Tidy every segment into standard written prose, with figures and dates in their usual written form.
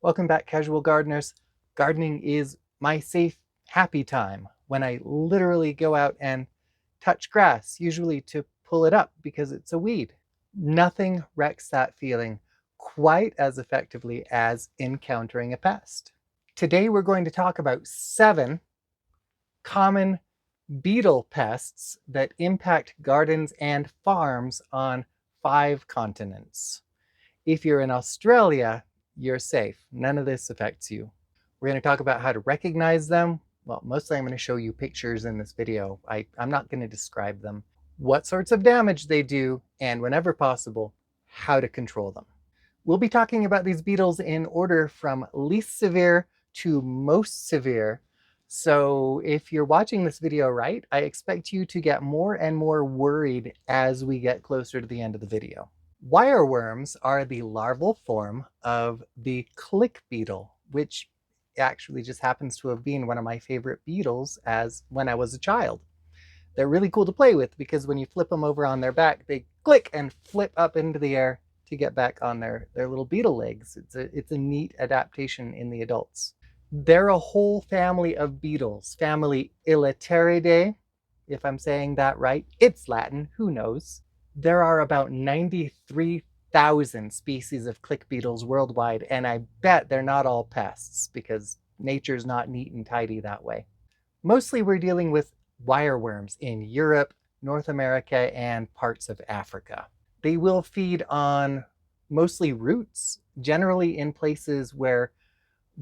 Welcome back, casual gardeners. Gardening is my safe, happy time when I literally go out and touch grass, usually to pull it up because it's a weed. Nothing wrecks that feeling quite as effectively as encountering a pest. Today we're going to talk about 7 common beetle pests that impact gardens and farms on 5 continents. If you're in Australia, you're safe. None of this affects you. We're going to talk about how to recognize them. Well, mostly I'm going to show you pictures in this video. I'm not going to describe them. What sorts of damage they do, and whenever possible, how to control them. We'll be talking about these beetles in order from least severe to most severe. So if you're watching this video right, I expect you to get more and more worried as we get closer to the end of the video. Wireworms are the larval form of the click beetle, which actually just happens to have been one of my favorite beetles when I was a child. They're really cool to play with because when you flip them over on their back, they click and flip up into the air to get back on their little beetle legs. It's a neat adaptation in the adults. They're a whole family of beetles, family Elateridae, if I'm saying that right. It's Latin, who knows? There are about 93,000 species of click beetles worldwide, and I bet they're not all pests because nature's not neat and tidy that way. Mostly we're dealing with wireworms in Europe, North America, and parts of Africa. They will feed on mostly roots, generally in places where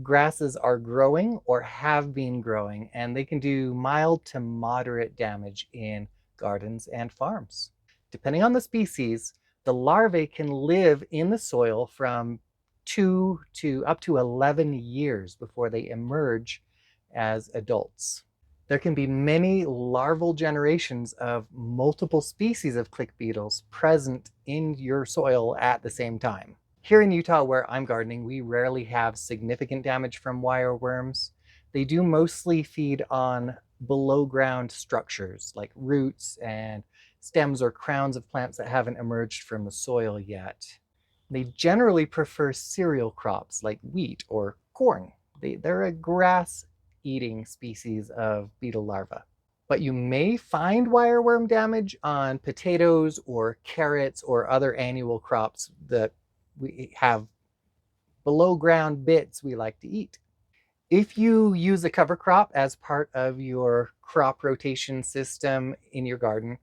grasses are growing or have been growing, and they can do mild to moderate damage in gardens and farms. Depending on the species, the larvae can live in the soil from 2 to up to 11 years before they emerge as adults. There can be many larval generations of multiple species of click beetles present in your soil at the same time. Here in Utah, where I'm gardening, we rarely have significant damage from wireworms. They do mostly feed on below ground structures like roots and stems or crowns of plants that haven't emerged from the soil yet. They generally prefer cereal crops like wheat or corn. They're a grass-eating species of beetle larvae. But you may find wireworm damage on potatoes or carrots or other annual crops that we have below ground bits we like to eat. If you use a cover crop as part of your crop rotation system in your garden,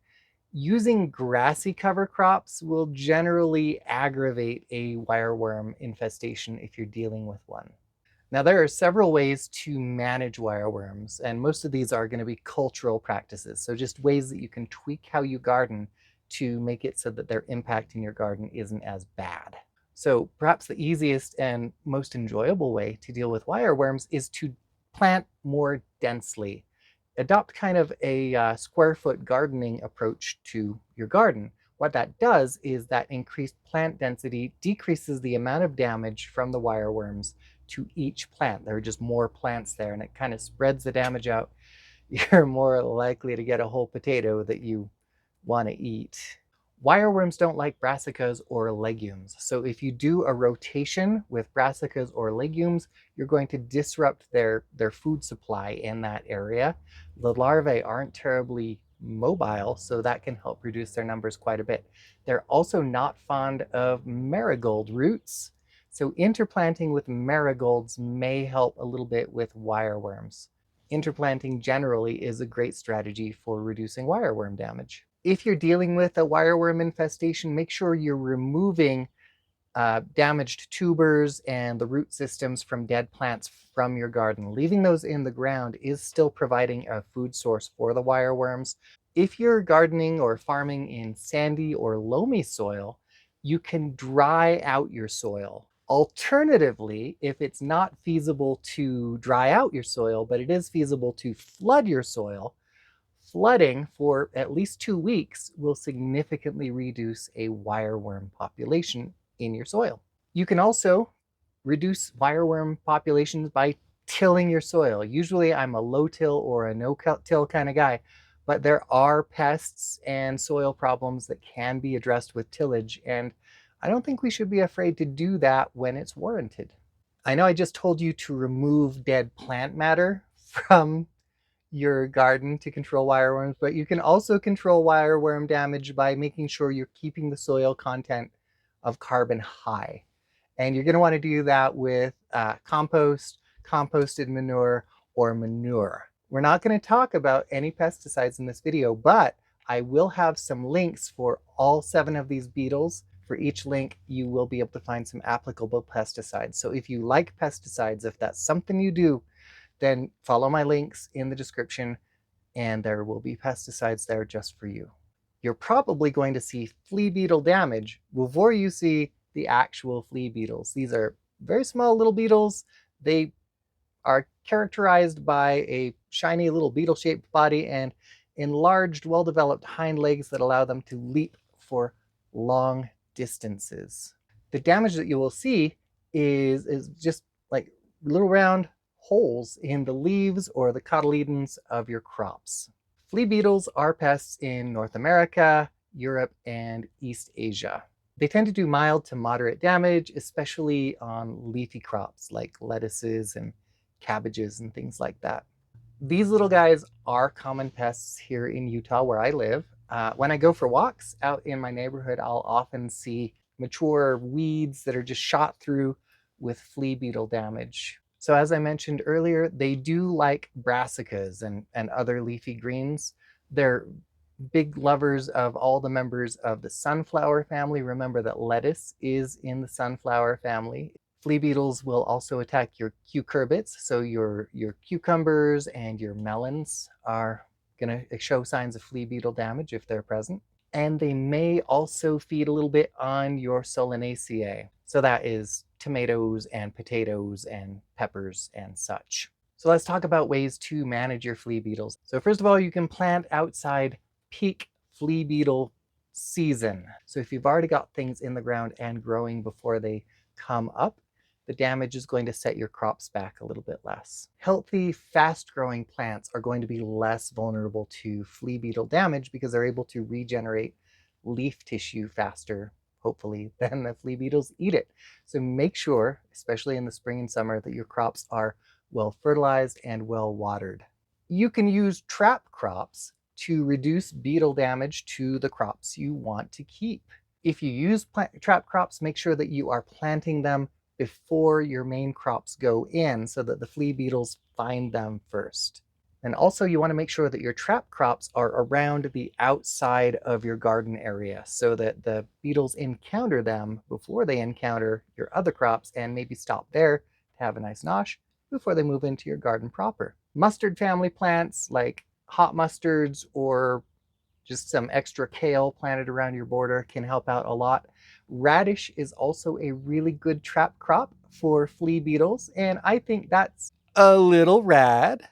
using grassy cover crops will generally aggravate a wireworm infestation if you're dealing with one. Now, there are several ways to manage wireworms, and most of these are going to be cultural practices. So just ways that you can tweak how you garden to make it so that their impact in your garden isn't as bad. So perhaps the easiest and most enjoyable way to deal with wireworms is to plant more densely. Adopt kind of a square foot gardening approach to your garden. What that does is that increased plant density decreases the amount of damage from the wireworms to each plant. There are just more plants there, and it kind of spreads the damage out. You're more likely to get a whole potato that you want to eat. Wireworms don't like brassicas or legumes. So if you do a rotation with brassicas or legumes, you're going to disrupt their food supply in that area. The larvae aren't terribly mobile, so that can help reduce their numbers quite a bit. They're also not fond of marigold roots. So interplanting with marigolds may help a little bit with wireworms. Interplanting generally is a great strategy for reducing wireworm damage. If you're dealing with a wireworm infestation, make sure you're removing damaged tubers and the root systems from dead plants from your garden. Leaving those in the ground is still providing a food source for the wireworms. If you're gardening or farming in sandy or loamy soil, you can dry out your soil. Alternatively, if it's not feasible to dry out your soil, but it is feasible to flood your soil, flooding for at least 2 weeks will significantly reduce a wireworm population in your soil. You can also reduce wireworm populations by tilling your soil. Usually I'm a low till or a no till kind of guy, but there are pests and soil problems that can be addressed with tillage, and I don't think we should be afraid to do that when it's warranted. I know I just told you to remove dead plant matter from your garden to control wireworms, but you can also control wireworm damage by making sure you're keeping the soil content of carbon high. And you're going to want to do that with compost, composted manure, or manure. We're not going to talk about any pesticides in this video, but I will have some links for all 7 of these beetles. For each link, you will be able to find some applicable pesticides. So if you like pesticides, if that's something you do, then follow my links in the description and there will be pesticides there just for you. You're probably going to see flea beetle damage before you see the actual flea beetles. These are very small little beetles. They are characterized by a shiny little beetle-shaped body and enlarged, well-developed hind legs that allow them to leap for long distances. The damage that you will see is just like little round holes in the leaves or the cotyledons of your crops. Flea beetles are pests in North America, Europe, and East Asia. They tend to do mild to moderate damage, especially on leafy crops like lettuces and cabbages and things like that. These little guys are common pests here in Utah where I live. When I go for walks out in my neighborhood, I'll often see mature weeds that are just shot through with flea beetle damage. So as I mentioned earlier, they do like brassicas and other leafy greens. They're big lovers of all the members of the sunflower family. Remember that lettuce is in the sunflower family. Flea beetles will also attack your cucurbits, so your cucumbers and your melons are going to show signs of flea beetle damage if they're present. And they may also feed a little bit on your Solanaceae. So that is tomatoes and potatoes and peppers and such. So let's talk about ways to manage your flea beetles. So first of all, you can plant outside peak flea beetle season. So if you've already got things in the ground and growing before they come up, the damage is going to set your crops back a little bit less. Healthy, fast-growing plants are going to be less vulnerable to flea beetle damage because they're able to regenerate leaf tissue faster, hopefully, than the flea beetles eat it. So make sure, especially in the spring and summer, that your crops are well fertilized and well watered. You can use trap crops to reduce beetle damage to the crops you want to keep. If you use trap crops, make sure that you are planting them before your main crops go in so that the flea beetles find them first. And also you want to make sure that your trap crops are around the outside of your garden area so that the beetles encounter them before they encounter your other crops and maybe stop there to have a nice nosh before they move into your garden proper. Mustard family plants like hot mustards or just some extra kale planted around your border can help out a lot. Radish is also a really good trap crop for flea beetles, and I think that's a little rad.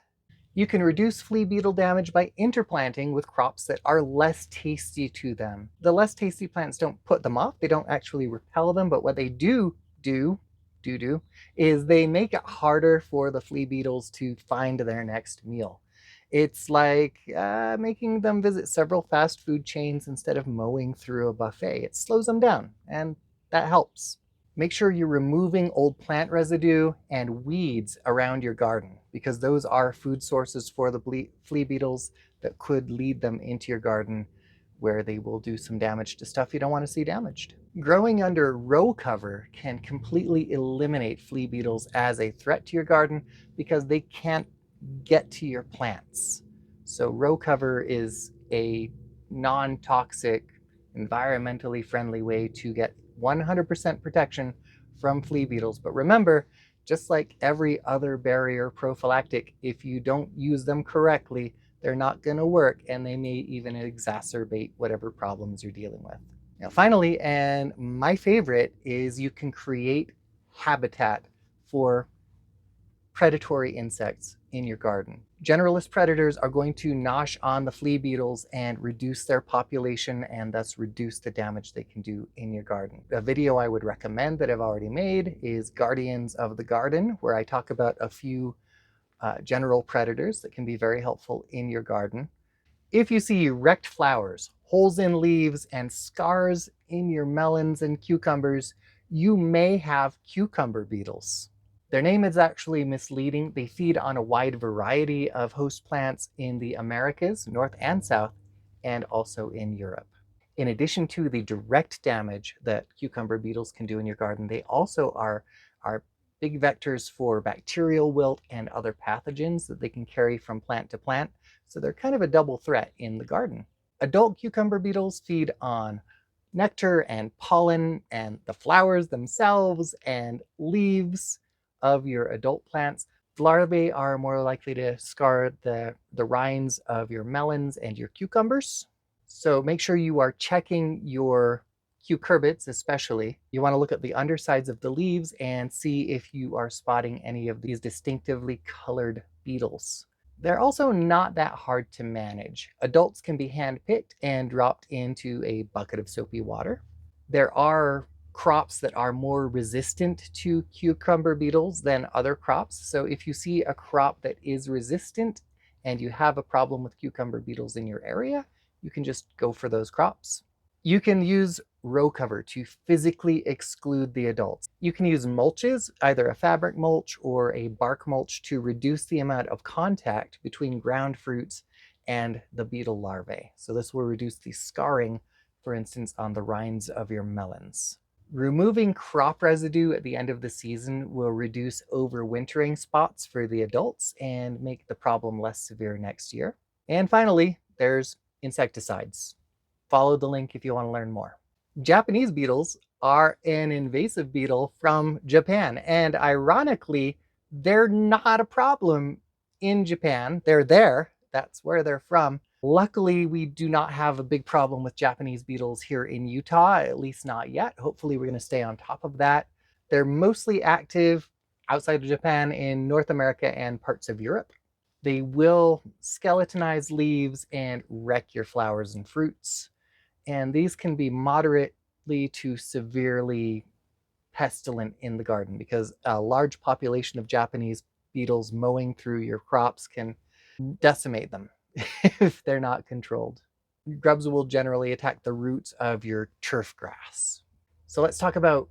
You can reduce flea beetle damage by interplanting with crops that are less tasty to them. The less tasty plants don't put them off, they don't actually repel them, but what they do is they make it harder for the flea beetles to find their next meal. It's like making them visit several fast food chains instead of mowing through a buffet. It slows them down, and that helps. Make sure you're removing old plant residue and weeds around your garden because those are food sources for the flea beetles that could lead them into your garden where they will do some damage to stuff you don't want to see damaged. Growing under row cover can completely eliminate flea beetles as a threat to your garden because they can't get to your plants. So row cover is a non-toxic, environmentally friendly way to get 100% protection from flea beetles. But remember, just like every other barrier prophylactic, if you don't use them correctly, they're not going to work and they may even exacerbate whatever problems you're dealing with. Now, finally, and my favorite, is you can create habitat for predatory insects in your garden. Generalist predators are going to nosh on the flea beetles and reduce their population and thus reduce the damage they can do in your garden. A video I would recommend that I've already made is Guardians of the Garden, where I talk about a few general predators that can be very helpful in your garden. If you see wrecked flowers, holes in leaves, and scars in your melons and cucumbers, you may have cucumber beetles. Their name is actually misleading. They feed on a wide variety of host plants in the Americas, North and South, and also in Europe. In addition to the direct damage that cucumber beetles can do in your garden, they also are big vectors for bacterial wilt and other pathogens that they can carry from plant to plant. So they're kind of a double threat in the garden. Adult cucumber beetles feed on nectar and pollen and the flowers themselves and leaves of your adult plants. Larvae are more likely to scar the rinds of your melons and your cucumbers. So make sure you are checking your cucurbits especially. You want to look at the undersides of the leaves and see if you are spotting any of these distinctively colored beetles. They're also not that hard to manage. Adults can be hand-picked and dropped into a bucket of soapy water. There are crops that are more resistant to cucumber beetles than other crops. So if you see a crop that is resistant and you have a problem with cucumber beetles in your area, you can just go for those crops. You can use row cover to physically exclude the adults. You can use mulches, either a fabric mulch or a bark mulch, to reduce the amount of contact between ground fruits and the beetle larvae. So this will reduce the scarring, for instance, on the rinds of your melons. Removing crop residue at the end of the season will reduce overwintering spots for the adults and make the problem less severe next year. And finally, there's insecticides. Follow the link if you want to learn more. Japanese beetles are an invasive beetle from Japan, and ironically, they're not a problem in Japan. They're there. That's where they're from. Luckily, we do not have a big problem with Japanese beetles here in Utah, at least not yet. Hopefully, we're going to stay on top of that. They're mostly active outside of Japan in North America and parts of Europe. They will skeletonize leaves and wreck your flowers and fruits. And these can be moderately to severely pestilent in the garden because a large population of Japanese beetles mowing through your crops can decimate them if they're not controlled. Grubs will generally attack the roots of your turf grass. So let's talk about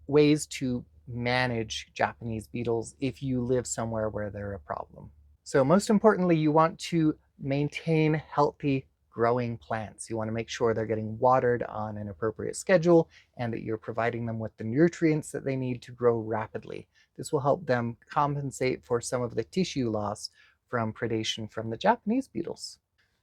ways to manage Japanese beetles if you live somewhere where they're a problem. So most importantly, you want to maintain healthy growing plants. You want to make sure they're getting watered on an appropriate schedule and that you're providing them with the nutrients that they need to grow rapidly. This will help them compensate for some of the tissue loss from predation from the Japanese beetles.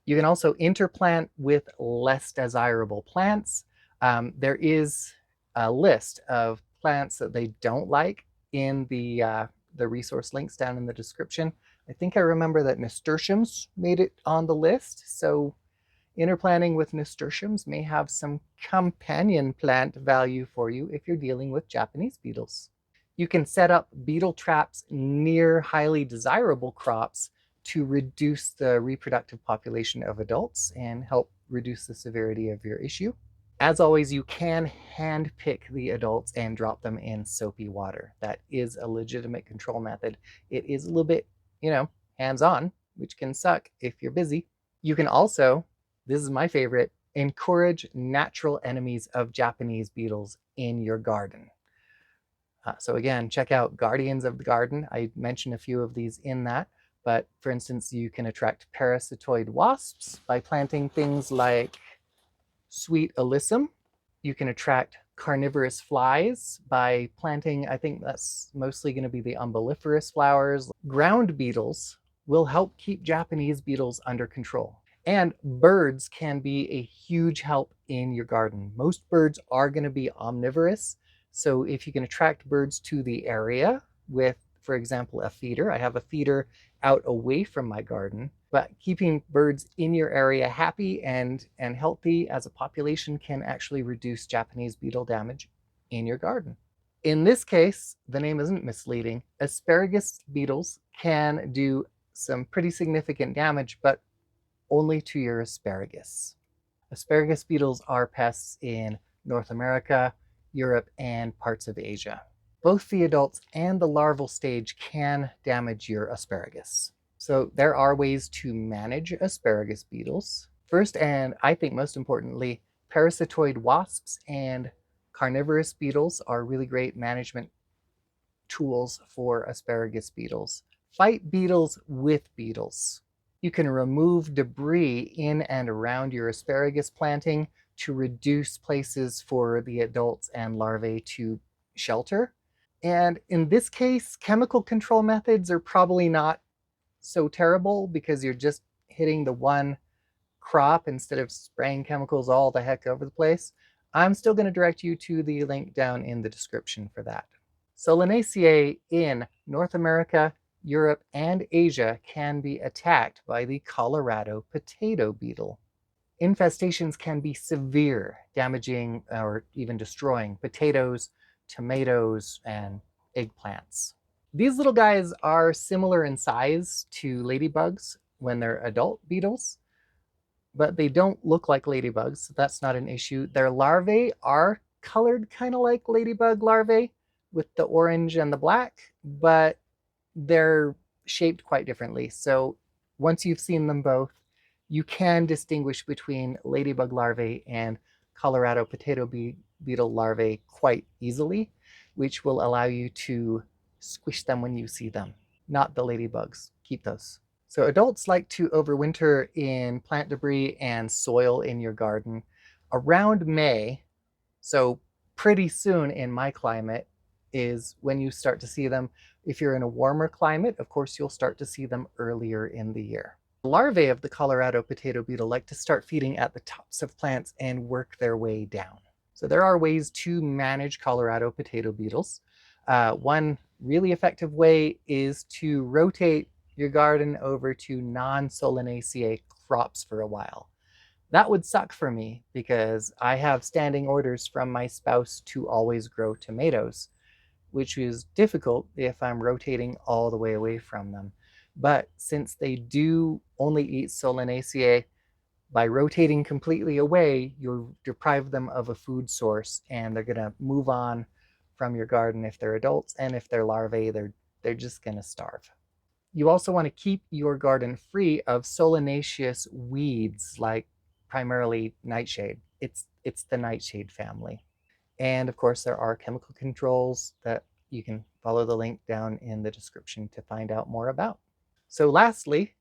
You can also interplant with less desirable plants. There is a list of plants that they don't like in the resource links down in the description. I think I remember that nasturtiums made it on the list, so interplanting with nasturtiums may have some companion plant value for you if you're dealing with Japanese beetles. You can set up beetle traps near highly desirable crops to reduce the reproductive population of adults and help reduce the severity of your issue. As always, you can hand pick the adults and drop them in soapy water. That is a legitimate control method. It is a little bit, hands-on, which can suck if you're busy. You can also, this is my favorite, encourage natural enemies of Japanese beetles in your garden. So again, check out Guardians of the Garden. I mentioned a few of these in that. But for instance, you can attract parasitoid wasps by planting things like sweet alyssum. You can attract carnivorous flies by planting, I think that's mostly going to be the umbelliferous flowers. Ground beetles will help keep Japanese beetles under control. And birds can be a huge help in your garden. Most birds are going to be omnivorous. So if you can attract birds to the area with, for example, a feeder. I have a feeder out away from my garden, but keeping birds in your area happy and healthy as a population can actually reduce Japanese beetle damage in your garden. In this case, the name isn't misleading. Asparagus beetles can do some pretty significant damage, but only to your asparagus. Asparagus beetles are pests in North America, Europe, and parts of Asia. Both the adults and the larval stage can damage your asparagus. So there are ways to manage asparagus beetles. First, and I think most importantly, parasitoid wasps and carnivorous beetles are really great management tools for asparagus beetles. Fight beetles with beetles. You can remove debris in and around your asparagus planting to reduce places for the adults and larvae to shelter. And in this case, chemical control methods are probably not so terrible because you're just hitting the one crop instead of spraying chemicals all the heck over the place. I'm still going to direct you to the link down in the description for that. Solanaceae in North America, Europe, and Asia can be attacked by the Colorado potato beetle. Infestations can be severe, damaging or even destroying potatoes, tomatoes, and eggplants. These little guys are similar in size to ladybugs when they're adult beetles, but they don't look like ladybugs, so that's not an issue. Their larvae are colored kind of like ladybug larvae with the orange and the black, but they're shaped quite differently. So once you've seen them both, you can distinguish between ladybug larvae and Colorado potato beetle larvae quite easily, which will allow you to squish them when you see them. Not the ladybugs. Keep those. So adults like to overwinter in plant debris and soil in your garden around May. So pretty soon in my climate is when you start to see them. If you're in a warmer climate, of course, you'll start to see them earlier in the year. The larvae of the Colorado potato beetle like to start feeding at the tops of plants and work their way down. So there are ways to manage Colorado potato beetles. One really effective way is to rotate your garden over to non-Solanaceae crops for a while. That would suck for me because I have standing orders from my spouse to always grow tomatoes, which is difficult if I'm rotating all the way away from them. But since they do only eat Solanaceae, by rotating completely away, you'll deprive them of a food source and they're going to move on from your garden if they're adults, and if they're larvae, they're just going to starve. You also want to keep your garden free of solanaceous weeds like primarily nightshade. It's the nightshade family. And of course, there are chemical controls that you can follow the link down in the description to find out more about. So lastly,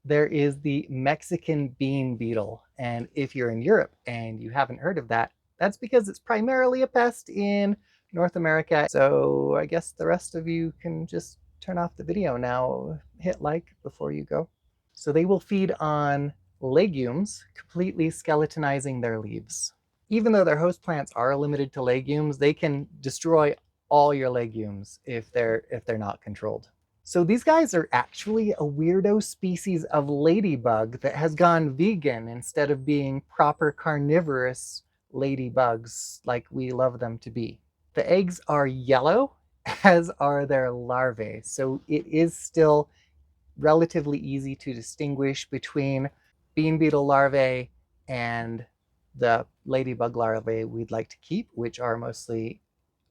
there is the Mexican bean beetle. And if you're in Europe and you haven't heard of that, that's because it's primarily a pest in North America. So I guess the rest of you can just turn off the video now, hit like before you go. So they will feed on legumes, completely skeletonizing their leaves. Even though their host plants are limited to legumes, they can destroy all your legumes if they're not controlled. So these guys are actually a weirdo species of ladybug that has gone vegan instead of being proper carnivorous ladybugs like we love them to be. The eggs are yellow, as are their larvae. So it is still relatively easy to distinguish between bean beetle larvae and the ladybug larvae we'd like to keep, which are mostly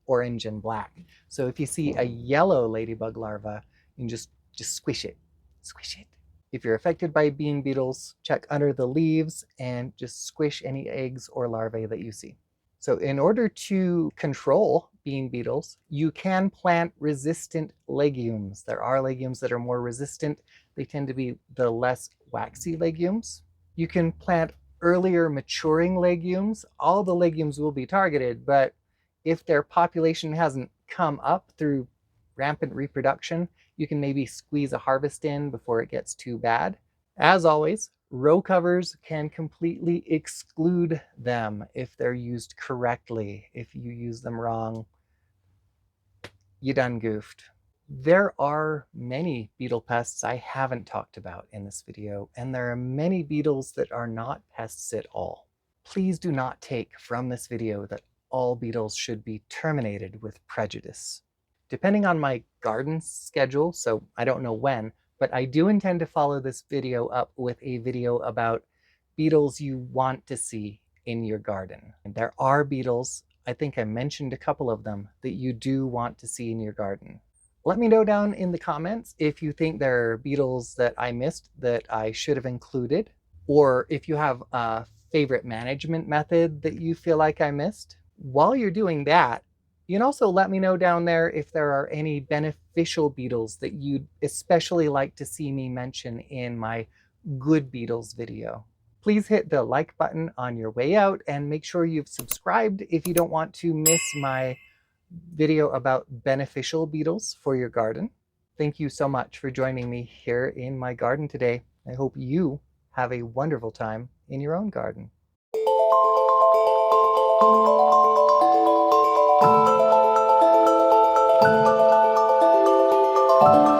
orange and black. So if you see a yellow ladybug larva, you can just squish it. Squish it. If you're affected by bean beetles, check under the leaves and just squish any eggs or larvae that you see. So in order to control bean beetles, you can plant resistant legumes. There are legumes that are more resistant. They tend to be the less waxy legumes. You can plant earlier maturing legumes. All the legumes will be targeted, but if their population hasn't come up through rampant reproduction, you can maybe squeeze a harvest in before it gets too bad. As always, row covers can completely exclude them if they're used correctly. If you use them wrong, you done goofed. There are many beetle pests I haven't talked about in this video, and there are many beetles that are not pests at all. Please do not take from this video that all beetles should be terminated with prejudice. Depending on my garden schedule, so I don't know when, but I do intend to follow this video up with a video about beetles you want to see in your garden. And there are beetles, I think I mentioned a couple of them, that you do want to see in your garden. Let me know down in the comments if you think there are beetles that I missed that I should have included, or if you have a favorite management method that you feel like I missed. While you're doing that, You can also let me know down there if there are any beneficial beetles that you'd especially like to see me mention in my good beetles video. Please hit the like button on your way out and make sure you've subscribed if you don't want to miss my video about beneficial beetles for your garden. Thank you so much for joining me here in my garden today. I hope you have a wonderful time in your own garden. Thank you.